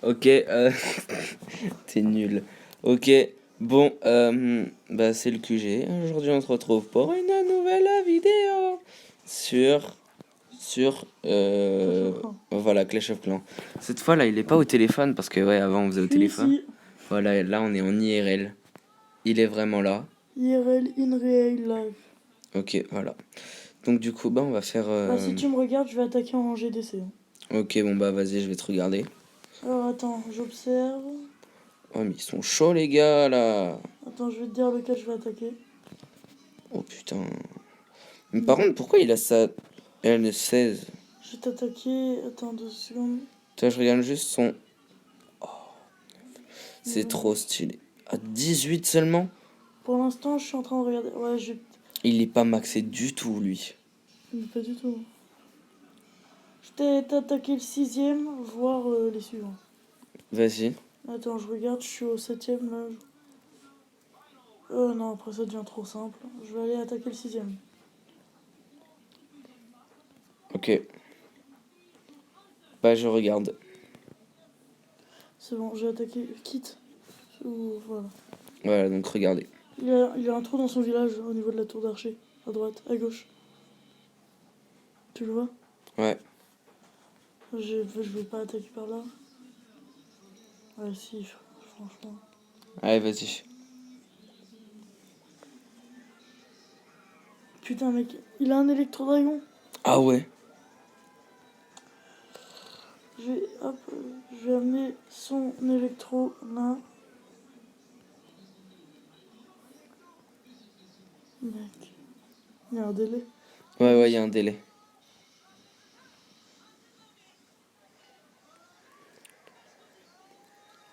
Ok, t'es nul. Ok, bon, bah c'est le QG. Aujourd'hui, on se retrouve pour une nouvelle vidéo sur voilà, Clash of Clans. Cette fois là, il est pas au téléphone parce que ouais, avant on faisait au Je suis téléphone. ici, Voilà, là on est en IRL. Il est vraiment là. IRL, in real life. Ok, voilà. Donc du coup, bah on va faire. Bah, si tu me regardes, je vais attaquer en GDC. Ok, bon bah vas-y, je vais te regarder. Alors, attends, j'observe. Oh mais ils sont chauds les gars là. Attends, je vais te dire lequel je vais attaquer. Oh putain. Mais par contre, pourquoi il a sa N16? Je vais t'attaquer. Attends, 2 secondes. Toi, je regarde juste son. C'est Non. trop stylé. À 18 seulement? Pour l'instant, je suis en train de regarder. Ouais, Il est pas maxé du tout, lui. pas du tout. Je t'ai attaqué le 6ème, voire les suivants. Vas-y. Attends, je regarde, je suis au 7ème là. Non, après ça devient trop simple. Je vais aller attaquer le 6ème. Ok. Bah, je regarde. C'est bon, j'ai attaqué. Quitte. Voilà. Voilà, donc regardez. Il y a un trou dans son village au niveau de la tour d'archer. À droite, à gauche. Tu le vois? Ouais. Je vais pas attaquer par là. Ouais, si, franchement. Allez, vas-y. Putain, mec, il a un électro-dragon. Ah ouais. Je vais amener son électro là. Mec, il y a un délai. Ouais, il y a un délai.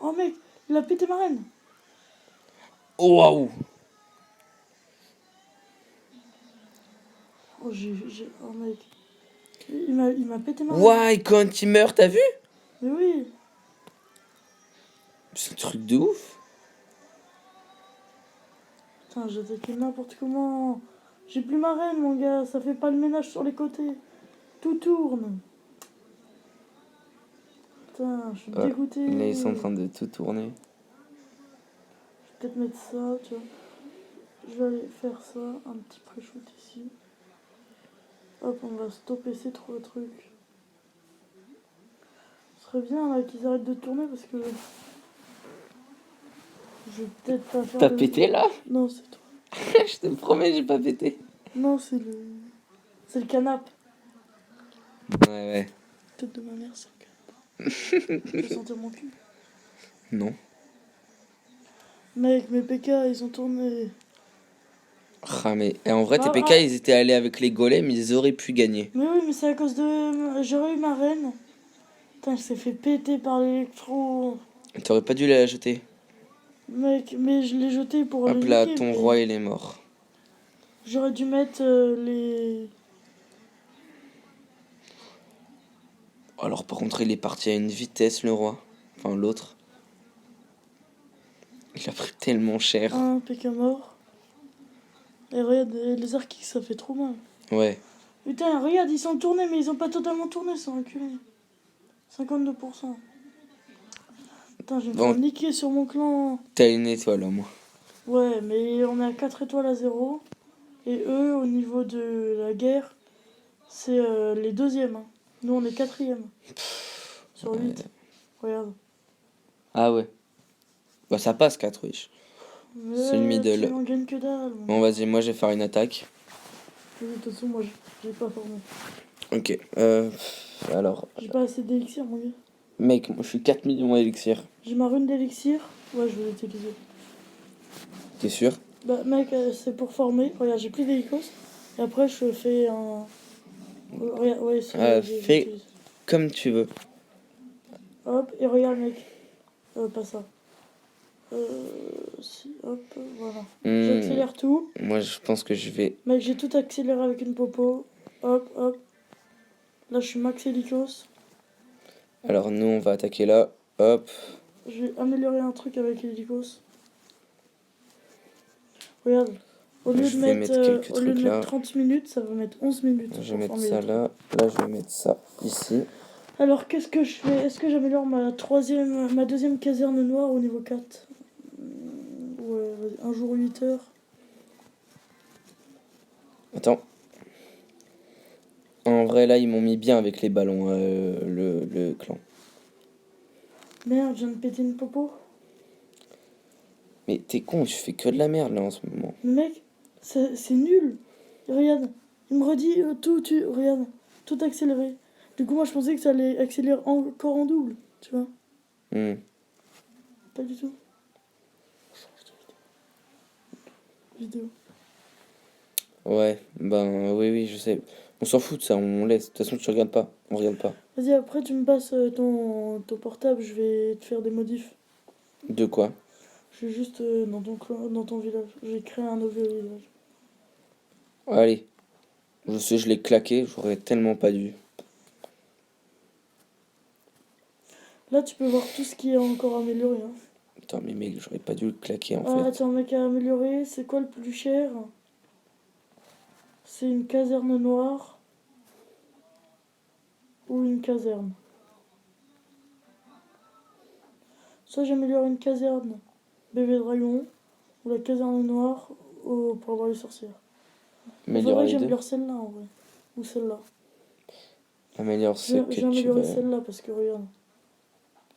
Oh, mec, il a pété ma reine. Oh, waouh. Oh, mec. Il m'a pété ma reine. Ouais, quand il meurt, t'as vu? Mais oui. C'est un truc de ouf. Putain, j'ai attaqué n'importe comment. J'ai plus ma reine, mon gars. Ça fait pas le ménage sur les côtés. Tout tourne. Putain, je suis Ouais. dégoûté. Là, ils sont en train de tout tourner. Je vais peut-être mettre ça, tu vois. Je vais aller faire ça, un petit pré-shoot ici. Hop, on va stopper ces trois trucs. Ce serait bien là qu'ils arrêtent de tourner parce que je vais peut-être pas faire T'as le... pété là? Non, c'est toi. Je te promets, j'ai pas pété. Non, c'est le... C'est le canap'. Ouais. Tête de ma mère, c'est le canap'. Tu veux sentir mon cul? Non. Mec, mes PK, ils ont tourné. Ah, mais et en vrai, tes PK, ils étaient allés avec les golems, ils auraient pu gagner. Mais oui, mais c'est à cause de... J'aurais eu ma reine. Putain, elle s'est fait péter par l'électro. T'aurais pas dû la jeter. Mec, mais je l'ai jeté pour le Hop là, niquer, ton mais... roi, il est mort. J'aurais dû mettre les... Alors, par contre, il est parti à une vitesse, le roi. Enfin, l'autre. Il a pris tellement cher. Un PK mort. Et regarde, les arcs, ça fait trop mal. Ouais. Putain, regarde, ils sont tournés, mais ils ont pas totalement tourné, sans reculer. 52%. Putain, je vais me Bon, faire niquer sur mon clan. t'as une étoile, au moins. Ouais, mais on est à 4 étoiles à 0. Et eux, au niveau de la guerre, c'est les deuxièmes. Hein. Nous, on est quatrième. Sur 8. Regarde. Ah ouais. Bah, ça passe 4, oui. C'est le middle. On gagne que dalle. Bon, vas-y, moi, je vais faire une attaque. De toute façon, moi, j'ai pas formé. Ok. Alors, J'ai pas assez d'élixir, mon gars. mec, moi, je suis 4 millions d'élixir. J'ai ma rune d'élixir. Ouais, je vais l'utiliser. T'es sûr? Bah, mec, c'est pour former. Regarde, j'ai plus d'hélicos. Et après, je fais un. Regarde, ouais, Fais j'utilise. comme tu veux. Hop, et regarde, mec. Pas ça. Si, hop, voilà. J'accélère tout. Moi, je pense que je vais... Mec, j'ai tout accéléré avec une popo. Hop, hop. Là, je suis max hélicos. Alors, nous, on va attaquer là. Hop. Je vais améliorer un truc avec l'hélicos. Regarde. Au lieu de mettre 30 minutes, ça va mettre 11 minutes. Je vais mettre ça là. Là, je vais mettre ça ici. Alors, qu'est-ce que je fais? Est-ce que j'améliore ma deuxième caserne noire au niveau 4? Ouais, vas-y, un jour 8 heures. Attends. En vrai, là, ils m'ont mis bien avec les ballons, le clan. Merde, je viens de péter une popo. Mais t'es con, je fais que de la merde, là, en ce moment. Mais mec, c'est nul. Regarde, il me redit regarde, tout accéléré. Du coup, moi, je pensais que ça allait accélérer encore en double, tu vois. Hmm. Pas du tout. Change de vidéo. Ouais, ben oui, je sais. On s'en fout de ça, on laisse. De toute façon, tu regardes pas. On regarde pas. Vas-y, après, tu me passes ton portable, je vais te faire des modifs. De quoi? Je suis juste dans ton village. J'ai créé un nouveau village. Allez. Je sais, je l'ai claqué, j'aurais tellement pas dû. Là, tu peux voir tout ce qui est encore amélioré. Hein. Putain, mais mec, j'aurais pas dû le claquer en Ah, fait. attends, mec, à améliorer, c'est quoi le plus cher? C'est une caserne noire ou une caserne? Soit j'améliore une caserne bébé dragon ou la caserne noire pour avoir les sorcières. Il Améliore faudrait que les deux. j'améliore celle-là en vrai. Ou celle-là. Améliore ce que J'ai tu amélioré veux. celle-là parce que regarde.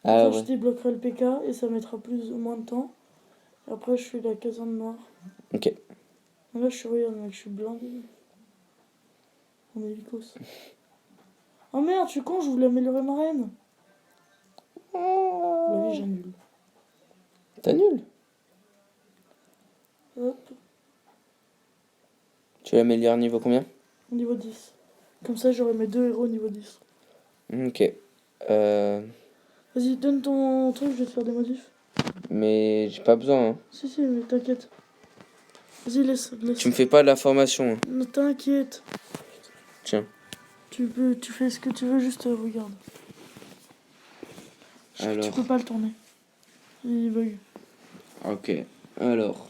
Comme Ah ça, je ouais. débloquerai le PK et ça mettra plus ou moins de temps. Et après, je fais la caserne noire. Ok. Et là, regarde, mec, je suis blindé. On est hélicos. Oh merde, je suis con, je voulais améliorer ma reine. La vie, j'annule. T'as nul. Hop, Tu l'améliores niveau combien? niveau 10. Comme ça, j'aurai mes deux héros niveau 10. Ok. Euh... Vas-y, donne ton truc, je vais te faire des modifs. Mais j'ai pas besoin, hein. Si, mais t'inquiète. Vas-y, laisse. Tu me fais pas de la formation, hein. Ne t'inquiète. Tiens. Tu fais ce que tu veux, juste regarde. Tu Alors. peux pas le tourner. Il bug. Ok. Alors.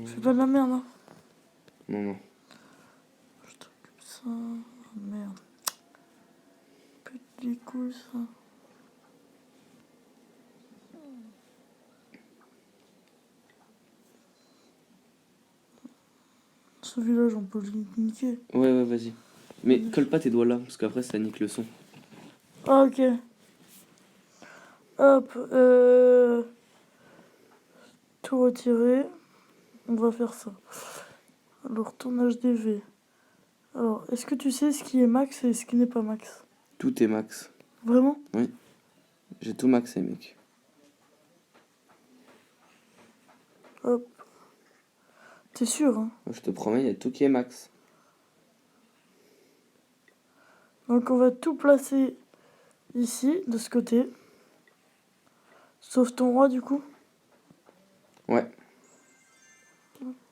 Fais pas de la merde, hein. Non. Je t'occupe ça. Oh, merde. Pète les couilles, ça. Ce village, on peut le niquer. Ouais, vas-y. Mais colle pas tes doigts là, parce qu'après ça nique le son. Ah, ok. Hop, tout retirer. On va faire ça. Alors, tournage des V. Alors, est-ce que tu sais ce qui est max et ce qui n'est pas max? Tout est max. Vraiment? J'ai tout maxé, mec. Hop. T'es sûr, hein? Je te promets, il y a tout qui est max. Donc, on va tout placer ici, de ce côté. Sauf ton roi, du coup. Ouais.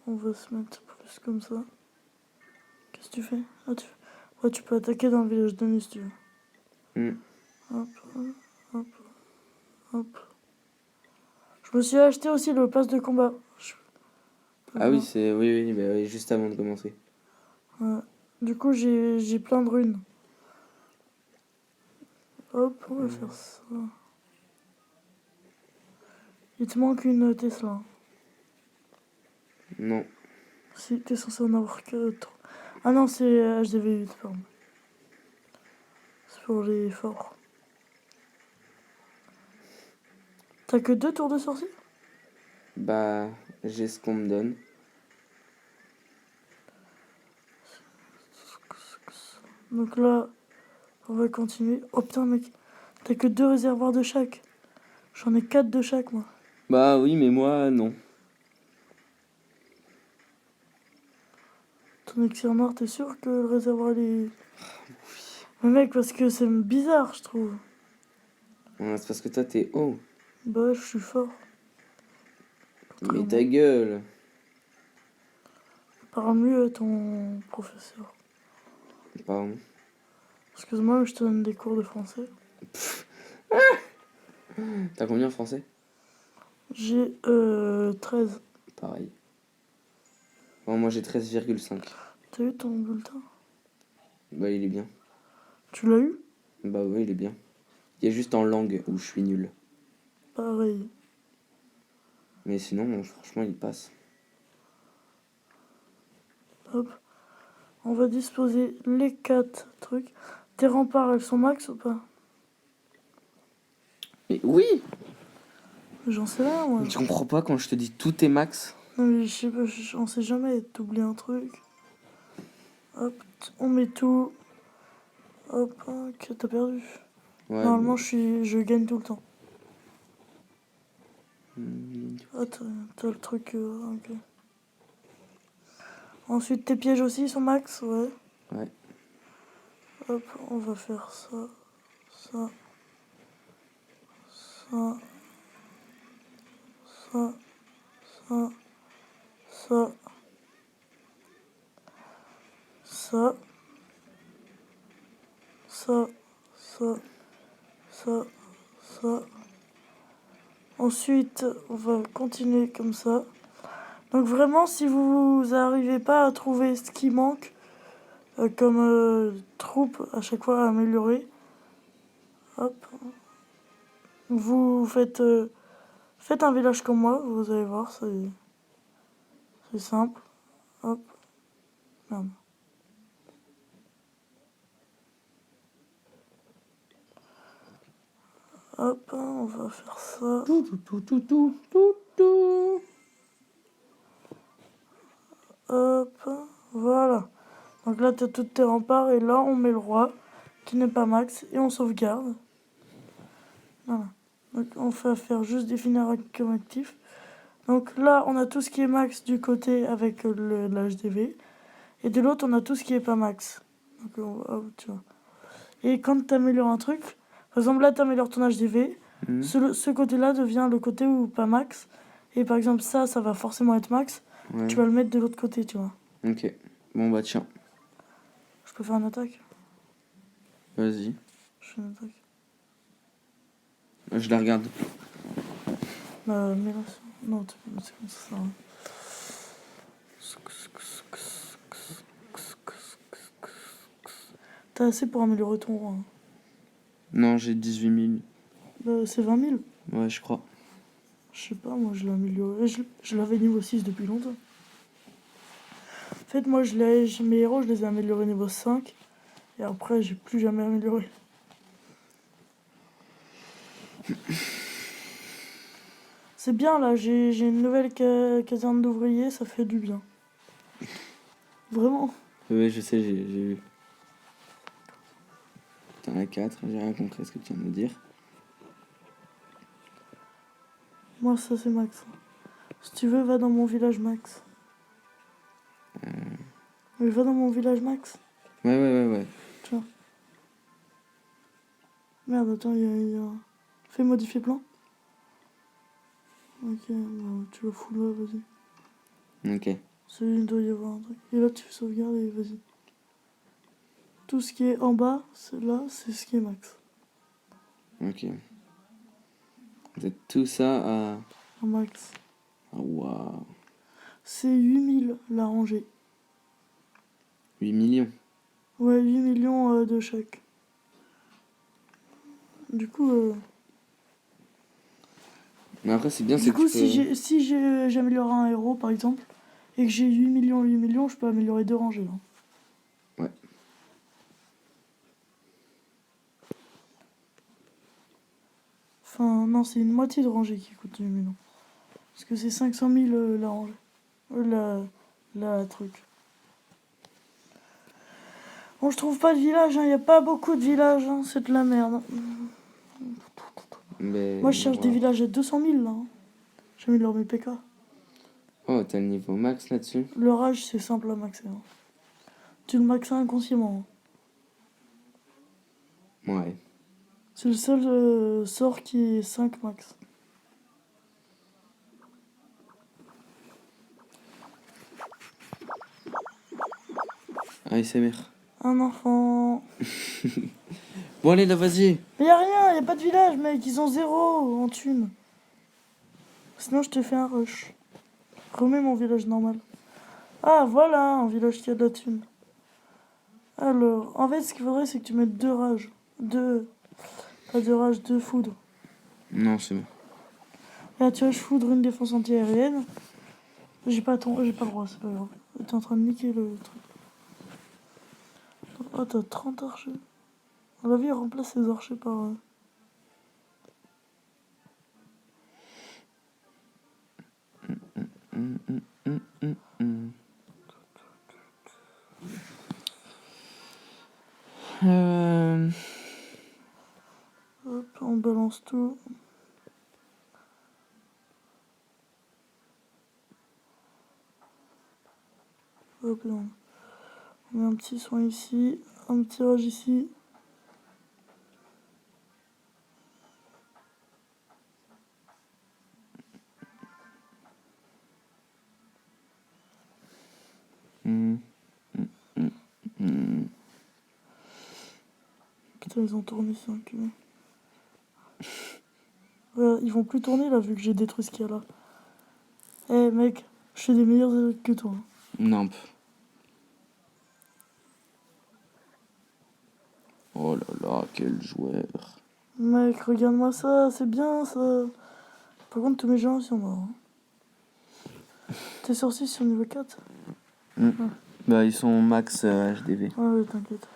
On va se mettre plus comme ça. Qu'est-ce que tu fais? Ouais, tu peux attaquer dans le village d'Anus, si tu veux. Hmm. Hop, hop, hop. Je me suis acheté aussi le pass de combat. Ah oui, oui, juste avant de commencer. Ouais. Du coup, j'ai plein de runes. Hop, on va faire ça. Il te manque une Tesla. Non. Si, t'es censé en avoir que 3. Ah non, c'est HDV8, pardon. C'est pour les forts. T'as que 2 tours de sortie? Bah, j'ai ce qu'on me donne. Donc là, on va continuer. Oh putain, mec, t'as que 2 réservoirs de chaque. J'en ai 4 de chaque, moi. Bah oui, mais moi, non. Ton élixir noir, t'es sûr que le réservoir est... Mais mec, parce que c'est bizarre, je trouve. Ouais, c'est parce que toi, t'es haut. Bah, je suis fort. Mais ta gueule. Parle mieux à ton professeur. Pardon. Excuse-moi, mais je te donne des cours de français. T'as combien en français? J'ai 13. Pareil. Bon, moi, j'ai 13,5. T'as eu ton bulletin? Bah, il est bien. Tu l'as eu? Bah, ouais, il est bien. Il y a juste en langue où je suis nul. Pareil. Mais sinon, franchement, il passe. Hop. On va disposer les 4 trucs. Tes remparts, elles sont max ou pas? Mais oui! J'en sais rien, moi. Tu comprends pas quand je te dis tout est max? Non, mais je sais pas, on sait jamais. T'oublies un truc. Hop, on met tout. Hop, ok, t'as perdu. Ouais, Normalement, bon. je gagne tout le temps. Hmm. Ah, t'as le truc. Ok. Ensuite, tes pièges aussi sont max, ouais. Ouais. Hop, on va faire ça, ça, ça, ça, ça, ça, ça, ça, ça, ça, ça. Ensuite, on va continuer comme ça. Donc vraiment, si vous n'arrivez pas à trouver ce qui manque comme troupe à chaque fois à améliorer, hop, vous faites un village comme moi, vous allez voir, c'est simple. Hop, merde. Hop, on va faire ça. Hop, voilà. Donc là, tu as toutes tes remparts et là, on met le roi qui n'est pas max et on sauvegarde. Voilà. Donc on va faire juste définir comme actif. Donc là, on a tout ce qui est max du côté avec l'HDV et de l'autre, on a tout ce qui est pas max. Donc hop, tu vois. Et quand tu améliores un truc, par exemple là, tu améliores ton HDV, Hmm. ce côté-là devient le côté où pas max. Et par exemple, ça va forcément être max. Ouais. Tu vas le mettre de l'autre côté, tu vois. Ok. Bon, bah, tiens. Je peux faire une attaque. Vas-y. Je fais une attaque. Je la regarde. Mais là, non, c'est comme ça. Hein. T'as assez pour améliorer ton roi. Hein. Non, j'ai 18 000. C'est 20 000. Ouais, je crois. Je sais pas, moi je l'ai amélioré. Je l'avais niveau 6 depuis longtemps. En fait, moi mes héros, je les ai améliorés niveau 5. Et après, j'ai plus jamais amélioré. C'est bien là, j'ai une nouvelle caserne d'ouvriers, ça fait du bien. Vraiment. Ouais, je sais, j'ai vu. T'en as 4, j'ai rien compris à ce que tu viens de me dire. Moi, ça c'est max. Si tu veux, va dans mon village max. Mais va dans mon village max. Ouais. Tu vois. Merde, attends, il y a... Fais modifier plan. Ok, bah, tu le fous là, vas-y. Ok. Il doit y avoir un truc. Et là, tu fais sauvegarde et vas-y. Tout ce qui est en bas, là, c'est ce qui est max. Ok. Vous êtes tout ça à... Un max. Ah, waouh. C'est 8000 la rangée. 8 millions. Ouais, 8 millions de chaque. Du coup, Mais après, c'est bien, c'est que tu peux... si j'améliore un héros, par exemple, et que j'ai 8 millions, je peux améliorer 2 rangées. Hein. Ouais. Enfin, non, c'est une moitié de rangée qui coûte 8 millions. Parce que c'est 500 000 la rangée. La truc. Bon, je trouve pas de village, il n'y a pas beaucoup de villages, hein, c'est de la merde. Mais... Moi, je cherche des wow. villages à 200 000 là. Hein. J'améliore mes PK. Oh, t'as le niveau max là-dessus? Le rage, c'est simple à maxer. Hein. Tu le maxes inconsciemment. Hein. Ouais. C'est le seul sort qui est 5 max. ASMR. Un enfant. Bon, allez, là, vas-y. Mais y'a rien, y'a pas de village, mec, ils ont 0 en thune. Sinon, je te fais un rush. Remets mon village normal. Ah, voilà, un village qui a de la thune. Alors, en fait, ce qu'il faudrait, c'est que tu mettes 2 rages. Pas 2 rages, 2 foudres. Non, c'est bon. Là, tu vois, je foudre une défense anti-aérienne. J'ai pas le droit, c'est pas grave. T'es en train de niquer le truc. Oh, t'as 30 archers. À la vie, remplace les archers par... Hop, on balance tout. Hop, là. On met un petit soin ici, un petit rage ici. Putain, ils ont tourné ça, enculé. Ouais, ils vont plus tourner là, vu que j'ai détruit ce qu'il y a là. Eh mec, je fais des meilleurs trucs que toi. Non. Oh là là, quel joueur. Mec, regarde-moi ça, c'est bien ça. Par contre, tous mes gens sont morts. Tes sorties sur niveau 4? Bah, ils sont max HDV. Ouais, t'inquiète.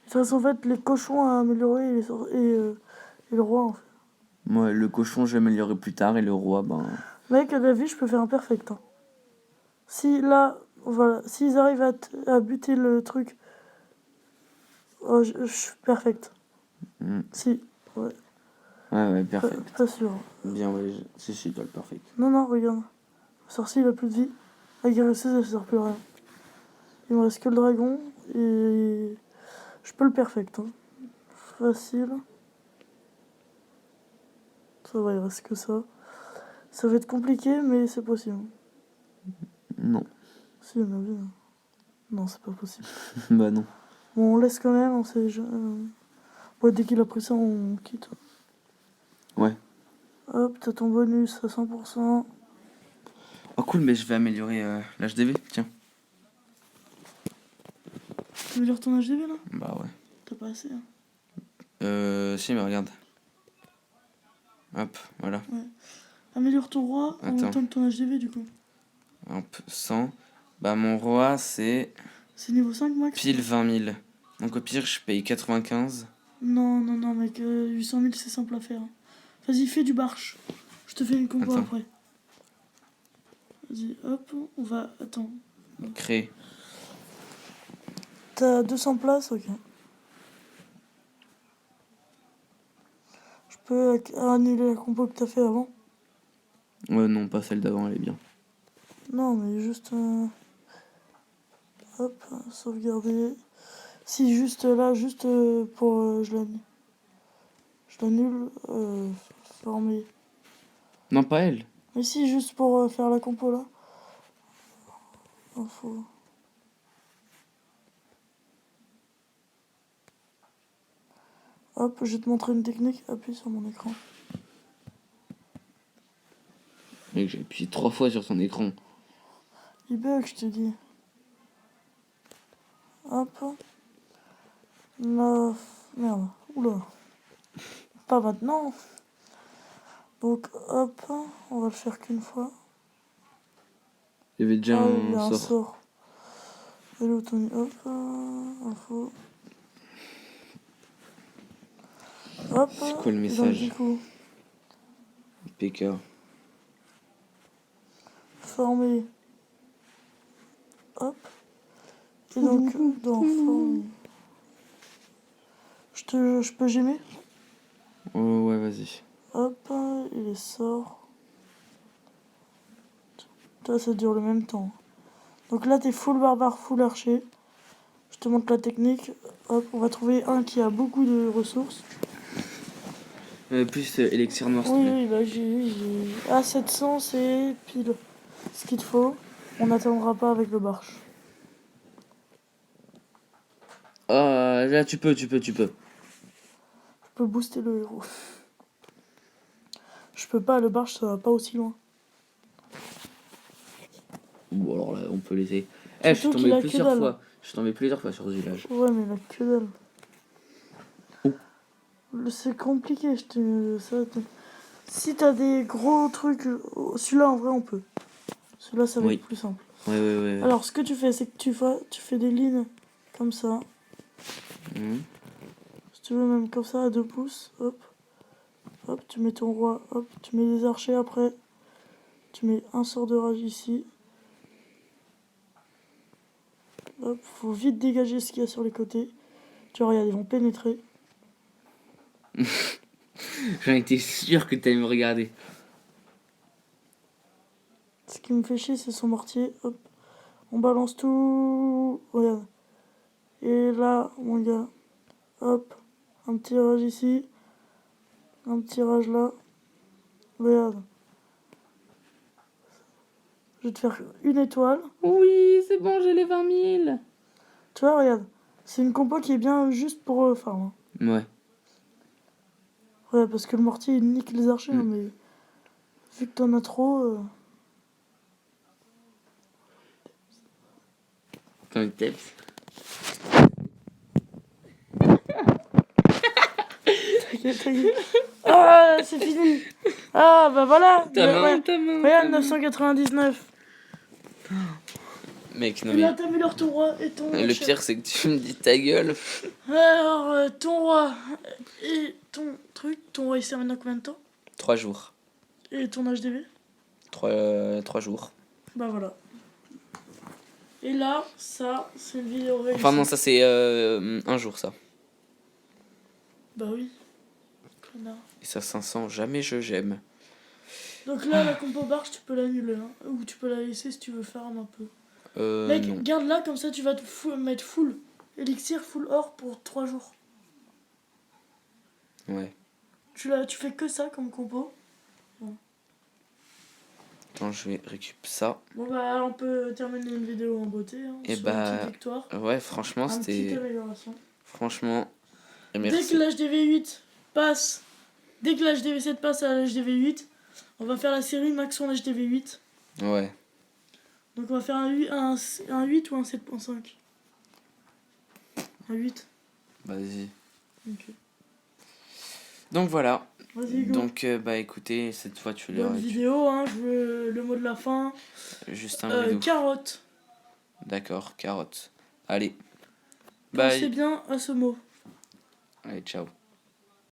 Il te reste en fait les cochons à améliorer et le roi en fait. Moi, le cochon, je vais améliorer plus tard et le roi, ben. Mec, à la vie, je peux faire un perfect. Hein. Si là, voilà, s'ils arrivent à buter le truc, oh, je suis perfect. Si, ouais. Ouais, perfect. Pas sûr. Bien, ouais, si, toi le perfect. Non, regarde. Le sorcier, il a plus de vie. La guerre ça sert plus à rien. Il me reste que le dragon et je peux le perfect. Hein. Facile. Ça va, il reste que ça. Ça va être compliqué, mais c'est possible. Non. Si, on a vu. Non, c'est pas possible. Bah non. Bon, on laisse quand même, on sait. Ouais, dès qu'il a pris ça, on quitte. Ouais. Hop, t'as ton bonus à 100%. Oh cool, mais je vais améliorer l'HDV, tiens. Tu veux lire ton HDV là? Bah ouais. T'as pas assez. Hein. Si, mais regarde. Hop, voilà. Ouais. Améliore ton roi en même Attends. temps que ton HDV du coup. Hop, 100. Bah mon roi, c'est C'est niveau 5 max? pile 20 000. Donc au pire, je paye 95. Non, mec, 800 000 c'est simple à faire. Vas-y, fais du barche. Je te fais une compo Attends. après. Vas-y, hop, on va. Attends. Créer. T'as 200 places, ok. Je peux annuler la compo que t'as fait avant? Ouais, non, pas celle d'avant, elle est bien. Non, mais juste. Hop, sauvegarder. Si, juste là, juste pour. Je l'annule. Former. Non, pas elle. Mais si, juste pour faire la compo là. Info. Hop, je vais te montrer une technique. Appuie sur mon écran. Mec, j'ai appuyé 3 fois sur ton écran. Il bug, je te dis. Hop. Là. Merde. Oula. Pas maintenant. Donc, hop. On va le faire qu'une fois. Il y avait déjà il y a un un sort. sort. Hello Tony. Hop. Info. Hop. C'est quoi le Donc, message? du coup, PK. former. Hop. Et donc, dans former. Je peux gémer? Oh ouais, vas-y. Hop, il les sort. Ça dure le même temps. Donc là, t'es full barbare, full archer. Je te montre la technique. Hop, on va trouver un qui a beaucoup de ressources. Plus élixir noir, s'il te plaît. Oui, bah j'ai. Ah, 700, c'est pile ce qu'il te faut. On n'attendra pas avec le barche. Ah, là, tu peux. Je peux booster le héros. Je peux pas, le barche, ça va pas aussi loin. Bon, alors là, on peut laisser. Je suis Surtout qu'il tombé a que plusieurs dalle. fois. Je suis tombé plusieurs fois sur ce village. Ouais, mais là, que dalle. C'est compliqué, si t'as des gros trucs, celui-là en vrai on peut. Celui-là ça va Oui. être plus simple. Ouais. Alors ce que tu fais, c'est que tu fais des lignes comme ça. Mhm. Si tu veux, même comme ça à 2 pouces. Hop. Hop, tu mets ton roi. Hop, tu mets des archers après. Tu mets un sort de rage ici. Hop, faut vite dégager ce qu'il y a sur les côtés. Tu vois, regarde, ils vont pénétrer. J'en étais sûr que t'allais me regarder. Ce qui me fait chier, c'est son mortier. Hop, on balance tout. Regarde. Et là, mon gars, hop, un petit rage ici. Un petit rage là. Regarde. Je vais te faire une étoile. Oui, c'est bon, j'ai les 20 000. Tu vois, regarde. C'est une compo qui est bien juste pour farm. Ouais. Ouais, parce que le mortier, il nique les archers. Hein, mais vu que t'en as trop... T'en es tête. T'inquiète. Ah, c'est fini. Ah, bah voilà. Ta main. Regarde, 999. Mec, non Et là, mais. t'as mis leur ton roi et ton... Le pire, c'est que tu me dis ta gueule. Alors, ton roi et ton truc. Ton roi, il sert maintenant combien de temps? 3 jours. Et ton HDV? 3 jours. Bah voilà. Et là, ça, c'est une vidéo réussie. Enfin, non, ça c'est 1 jour, ça. Bah oui. Connard. Et ça, 500, jamais j'aime. Donc là, la compo barge, tu peux l'annuler. Hein. Ou tu peux la laisser si tu veux farm un peu. Mec, Non. garde là, comme ça tu vas mettre full élixir, full or pour 3 jours. Ouais. Tu fais que ça comme compo. Bon. Attends, je vais récupérer ça. Bon bah, on peut terminer une vidéo en beauté. Hein, Et sur bah. une petite victoire. Ouais, franchement, Une petite c'était. amélioration. Franchement. Et Dès merci. que l'HDV8 passe, dès que l'HDV7 passe à l'HDV8, on va faire la série Maxon HDV8. Ouais. Donc on va faire un 8 ou un 7.5. Un 8. Vas-y. Ok. Donc voilà. Vas-y, go. Donc, bah écoutez, cette fois tu Bonne l'auras. vidéo, hein, je veux le mot de la fin. Juste un vidéo. Carotte. D'accord, carotte. Allez. Pensez Bye. bien à ce mot. Allez, ciao.